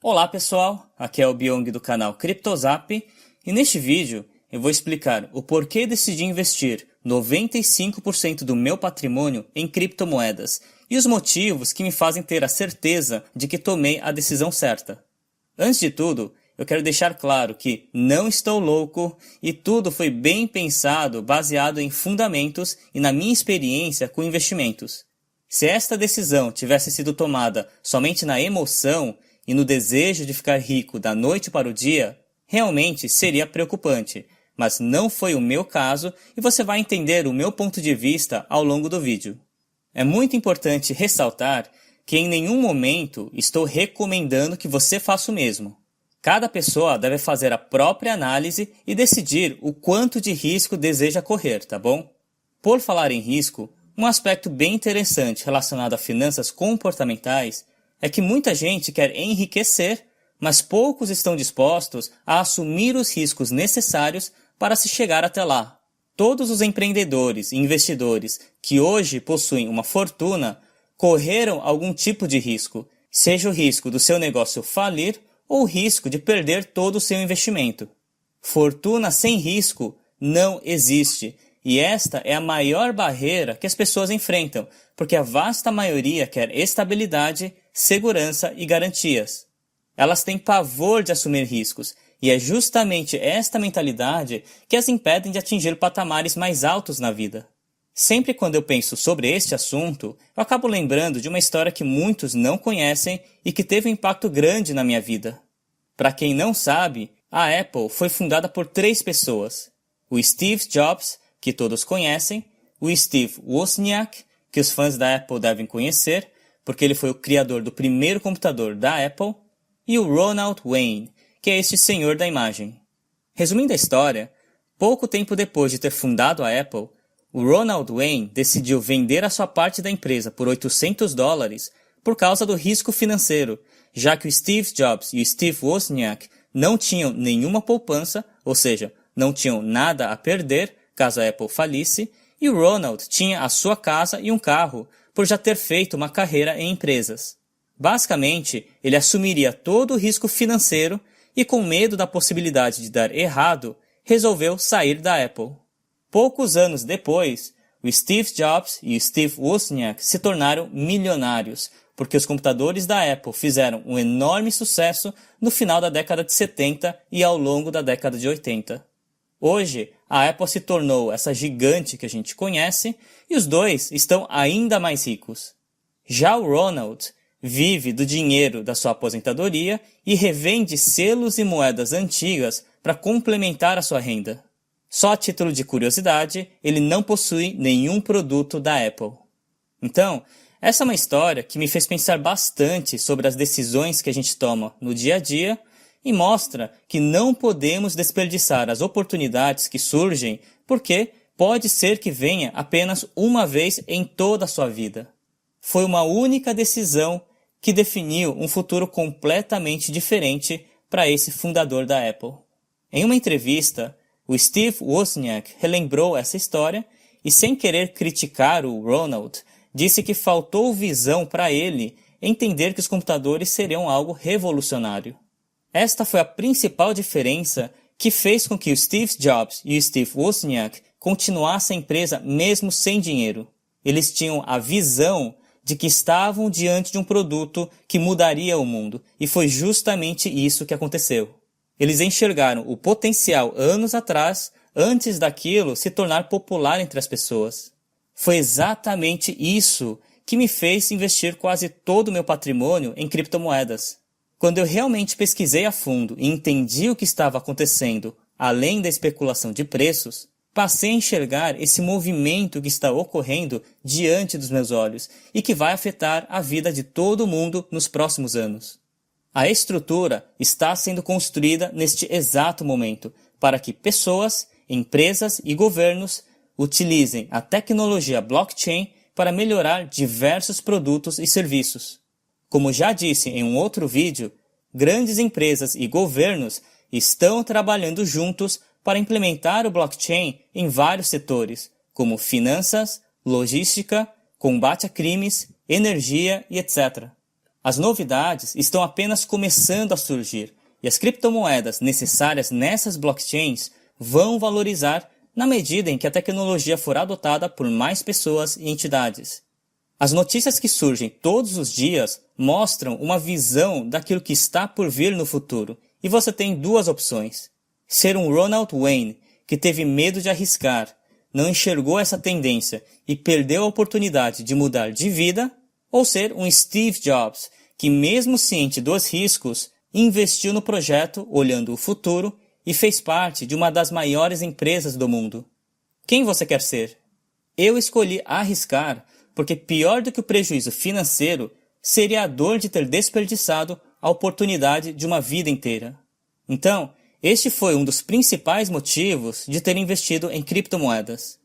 Olá pessoal, aqui é o Byong do canal CryptoZap e neste vídeo eu vou explicar o porquê decidi investir 95% do meu patrimônio em criptomoedas e os motivos que me fazem ter a certeza de que tomei a decisão certa. Antes de tudo, eu quero deixar claro que não estou louco e tudo foi bem pensado, baseado em fundamentos e na minha experiência com investimentos. Se esta decisão tivesse sido tomada somente na emoção e no desejo de ficar rico da noite para o dia, realmente seria preocupante, mas não foi o meu caso e você vai entender o meu ponto de vista ao longo do vídeo. É muito importante ressaltar que em nenhum momento estou recomendando que você faça o mesmo. Cada pessoa deve fazer a própria análise e decidir o quanto de risco deseja correr, tá bom? Por falar em risco, um aspecto bem interessante relacionado a finanças comportamentais é que muita gente quer enriquecer, mas poucos estão dispostos a assumir os riscos necessários para se chegar até lá. Todos os empreendedores e investidores que hoje possuem uma fortuna correram algum tipo de risco, seja o risco do seu negócio falir ou o risco de perder todo o seu investimento. Fortuna sem risco não existe, e esta é a maior barreira que as pessoas enfrentam, porque a vasta maioria quer estabilidade, segurança e garantias. Elas têm pavor de assumir riscos, e é justamente esta mentalidade que as impedem de atingir patamares mais altos na vida. Sempre quando eu penso sobre este assunto, eu acabo lembrando de uma história que muitos não conhecem e que teve um impacto grande na minha vida. Para quem não sabe, a Apple foi fundada por 3 pessoas. O Steve Jobs, que todos conhecem, o Steve Wozniak, que os fãs da Apple devem conhecer, porque ele foi o criador do primeiro computador da Apple, e o Ronald Wayne, que é este senhor da imagem. Resumindo a história, pouco tempo depois de ter fundado a Apple, o Ronald Wayne decidiu vender a sua parte da empresa por $800 por causa do risco financeiro, já que o Steve Jobs e o Steve Wozniak não tinham nenhuma poupança, ou seja, não tinham nada a perder caso a Apple falisse, e o Ronald tinha a sua casa e um carro, por já ter feito uma carreira em empresas. Basicamente, ele assumiria todo o risco financeiro e, com medo da possibilidade de dar errado, resolveu sair da Apple. Poucos anos depois, o Steve Jobs e o Steve Wozniak se tornaram milionários, porque os computadores da Apple fizeram um enorme sucesso no final da década de 70 e ao longo da década de 80. Hoje, a Apple se tornou essa gigante que a gente conhece e os dois estão ainda mais ricos. Já o Ronald vive do dinheiro da sua aposentadoria e revende selos e moedas antigas para complementar a sua renda. Só a título de curiosidade, ele não possui nenhum produto da Apple. Então, essa é uma história que me fez pensar bastante sobre as decisões que a gente toma no dia a dia e mostra que não podemos desperdiçar as oportunidades que surgem porque pode ser que venha apenas uma vez em toda a sua vida. Foi uma única decisão que definiu um futuro completamente diferente para esse fundador da Apple. Em uma entrevista, o Steve Wozniak relembrou essa história e, sem querer criticar o Ronald, disse que faltou visão para ele entender que os computadores seriam algo revolucionário. Esta foi a principal diferença que fez com que o Steve Jobs e o Steve Wozniak continuassem a empresa mesmo sem dinheiro. Eles tinham a visão de que estavam diante de um produto que mudaria o mundo, e foi justamente isso que aconteceu. Eles enxergaram o potencial anos atrás, antes daquilo se tornar popular entre as pessoas. Foi exatamente isso que me fez investir quase todo o meu patrimônio em criptomoedas. Quando eu realmente pesquisei a fundo e entendi o que estava acontecendo, além da especulação de preços, passei a enxergar esse movimento que está ocorrendo diante dos meus olhos e que vai afetar a vida de todo mundo nos próximos anos. A estrutura está sendo construída neste exato momento para que pessoas, empresas e governos utilizem a tecnologia blockchain para melhorar diversos produtos e serviços. Como já disse em um outro vídeo, grandes empresas e governos estão trabalhando juntos para implementar o blockchain em vários setores, como finanças, logística, combate a crimes, energia e etc. As novidades estão apenas começando a surgir e as criptomoedas necessárias nessas blockchains vão valorizar na medida em que a tecnologia for adotada por mais pessoas e entidades. As notícias que surgem todos os dias mostram uma visão daquilo que está por vir no futuro e você tem duas opções. Ser um Ronald Wayne, que teve medo de arriscar, não enxergou essa tendência e perdeu a oportunidade de mudar de vida, ou ser um Steve Jobs, que mesmo ciente dos riscos, investiu no projeto olhando o futuro e fez parte de uma das maiores empresas do mundo. Quem você quer ser? Eu escolhi arriscar porque pior do que o prejuízo financeiro seria a dor de ter desperdiçado a oportunidade de uma vida inteira. Então, este foi um dos principais motivos de ter investido em criptomoedas.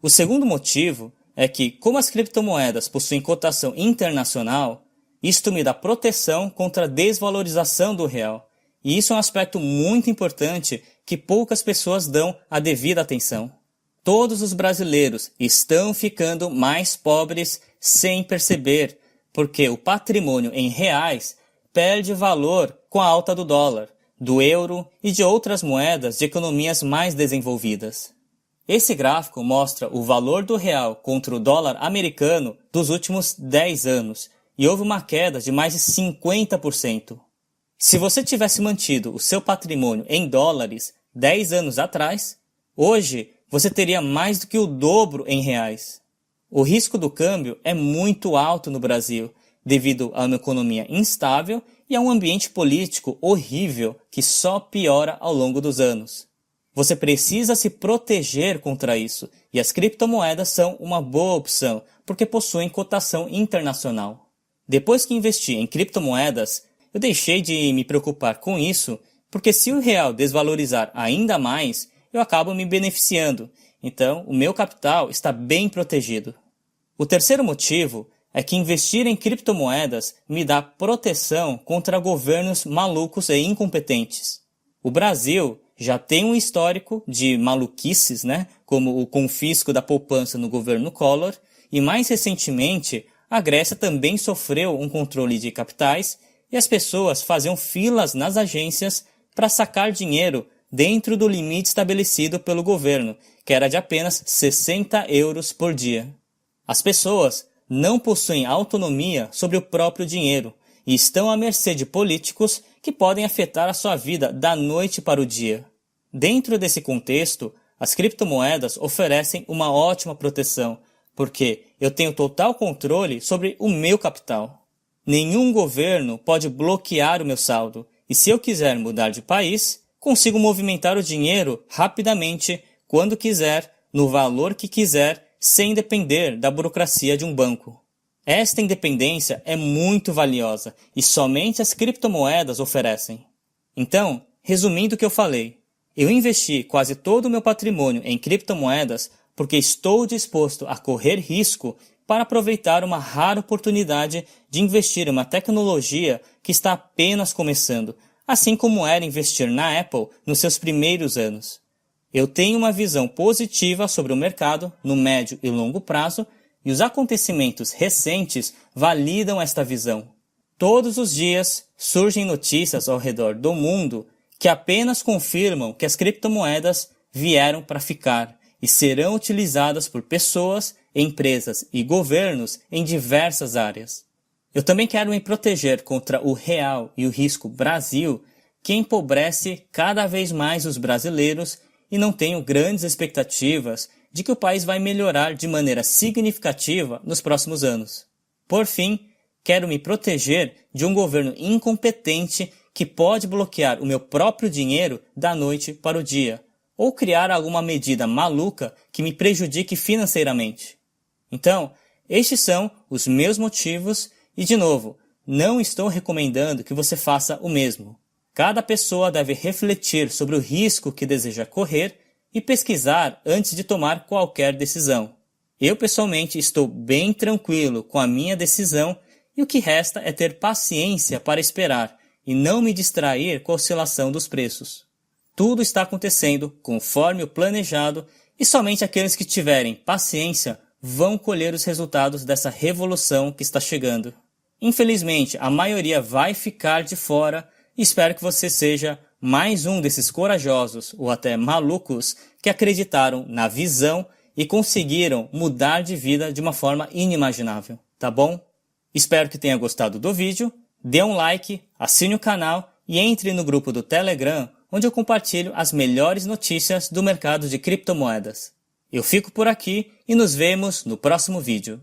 O segundo motivo é que, como as criptomoedas possuem cotação internacional, isto me dá proteção contra a desvalorização do real. E isso é um aspecto muito importante que poucas pessoas dão a devida atenção. Todos os brasileiros estão ficando mais pobres sem perceber, porque o patrimônio em reais perde valor com a alta do dólar, do euro e de outras moedas de economias mais desenvolvidas. Esse gráfico mostra o valor do real contra o dólar americano dos últimos 10 anos e houve uma queda de mais de 50%. Se você tivesse mantido o seu patrimônio em dólares 10 anos atrás, hoje você teria mais do que o dobro em reais. O risco do câmbio é muito alto no Brasil, devido a uma economia instável e a um ambiente político horrível que só piora ao longo dos anos. Você precisa se proteger contra isso, e as criptomoedas são uma boa opção, porque possuem cotação internacional. Depois que investi em criptomoedas, eu deixei de me preocupar com isso, porque se o real desvalorizar ainda mais, eu acabo me beneficiando, então o meu capital está bem protegido. O terceiro motivo é que investir em criptomoedas me dá proteção contra governos malucos e incompetentes. O Brasil já tem um histórico de maluquices, como o confisco da poupança no governo Collor, e mais recentemente a Grécia também sofreu um controle de capitais e as pessoas faziam filas nas agências para sacar dinheiro dentro do limite estabelecido pelo governo, que era de apenas 60 euros por dia. As pessoas não possuem autonomia sobre o próprio dinheiro e estão à mercê de políticos que podem afetar a sua vida da noite para o dia. Dentro desse contexto, as criptomoedas oferecem uma ótima proteção, porque eu tenho total controle sobre o meu capital. Nenhum governo pode bloquear o meu saldo, e se eu quiser mudar de país, consigo movimentar o dinheiro rapidamente, quando quiser, no valor que quiser, sem depender da burocracia de um banco. Esta independência é muito valiosa e somente as criptomoedas oferecem. Então, resumindo o que eu falei, eu investi quase todo o meu patrimônio em criptomoedas porque estou disposto a correr risco para aproveitar uma rara oportunidade de investir em uma tecnologia que está apenas começando, assim como era investir na Apple nos seus primeiros anos. Eu tenho uma visão positiva sobre o mercado no médio e longo prazo e os acontecimentos recentes validam esta visão. Todos os dias surgem notícias ao redor do mundo que apenas confirmam que as criptomoedas vieram para ficar e serão utilizadas por pessoas, empresas e governos em diversas áreas. Eu também quero me proteger contra o real e o risco Brasil, que empobrece cada vez mais os brasileiros, e não tenho grandes expectativas de que o país vai melhorar de maneira significativa nos próximos anos. Por fim, quero me proteger de um governo incompetente que pode bloquear o meu próprio dinheiro da noite para o dia, ou criar alguma medida maluca que me prejudique financeiramente. Então, estes são os meus motivos e, de novo, não estou recomendando que você faça o mesmo. Cada pessoa deve refletir sobre o risco que deseja correr e pesquisar antes de tomar qualquer decisão. Eu, pessoalmente, estou bem tranquilo com a minha decisão e o que resta é ter paciência para esperar e não me distrair com a oscilação dos preços. Tudo está acontecendo conforme o planejado e somente aqueles que tiverem paciência vão colher os resultados dessa revolução que está chegando. Infelizmente, a maioria vai ficar de fora e espero que você seja mais um desses corajosos ou até malucos que acreditaram na visão e conseguiram mudar de vida de uma forma inimaginável, tá bom? Espero que tenha gostado do vídeo, dê um like, assine o canal e entre no grupo do Telegram, onde eu compartilho as melhores notícias do mercado de criptomoedas. Eu fico por aqui e nos vemos no próximo vídeo.